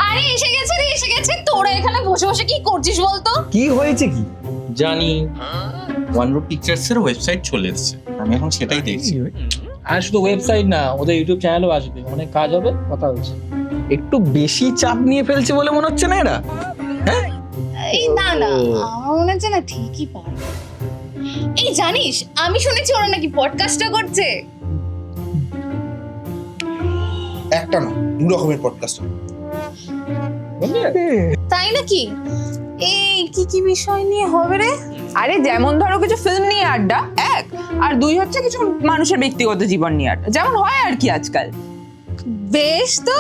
আরে এসে গেছে রে, এসে গেছে। তোরা এখানে বসে বসে কি করছিস বলতো? কি হয়েছে কি? জানি ওয়ানরুপ পিকচার্স এর ওয়েবসাইট চলে এসেছে, আমি এখন সেটাই দেখছি। আর শুধু ওয়েবসাইট না, ওদের ইউটিউব চ্যানেলও আসবে, অনেক কাজ হবে, কথা হচ্ছে। একটু বেশি চাপ নিয়ে ফেলছে বলে মনে হচ্ছে না এরা? এই না না, আমার মনে হচ্ছে না ঠিকই পারবে। এই জানিস, আমি শুনেছি ওরা নাকি পডকাস্টটা করছে। একটা না, দু রকমের পডকাস্ট। তাই নাকি? এই কি কি বিষয় নিয়ে হবে রে? আরে যেমন ধরো কিছু ফিল্ম নিয়ে আড্ডা এক, আর দুই হচ্ছে কিছু মানুষের ব্যক্তিগত জীবন নিয়ে আড্ডা, যেমন হয় আর কি আজকাল। বেশ, তো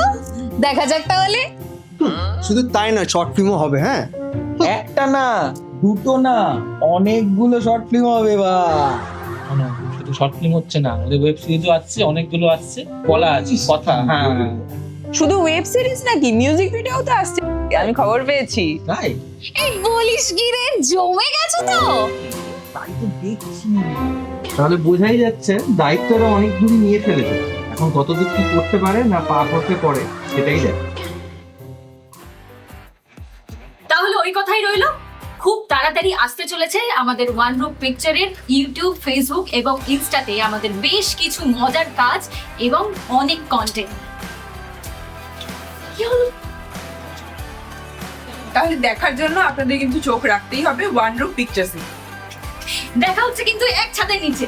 দেখা যাক তাহলে। শুধু তাই না, শর্ট ফিল্মও হবে। হ্যাঁ, একটা না, দুটো না, অনেকগুলো শর্ট ফিল্ম হবে বা না, শুধু শর্ট ফিল্ম হচ্ছে না, ওদের ওয়েব সিরিজও আসছে, অনেকগুলো আসছে, বলা আছে কথা। হ্যাঁ, শুধু ওয়েব সিরিজ নাকি, মিউজিক ভিডিও তো আসছে, আমি খবর পেয়েছি। তাই? এই বলিস কি রে, জমে গেছে তো। তাই তো দেখছি। তাহলে বোঝাই যাচ্ছে দায়িত্বটা অনেক দূরই নিয়ে ফেলেছে। এখন কতদূর কি করতে পারে না পা করতে পারে সেটাই দেখ। তাহলে ওই কথাই রইলো, খুব তাড়াতাড়ি আসতে চলেছে আমাদের ওয়ানরুপ পিকচারের ইউটিউব, ফেসবুক এবং ইনস্টাতে আমাদের বেশ কিছু মজার কাজ এবং অনেক কন্টেন্ট। তাহলে দেখার জন্য আপনাদের কিন্তু চোখ রাখতেই হবে ওয়ানরুপ পিকচার্সে। দেখা হচ্ছে কিন্তু এক ছাদের নিচে।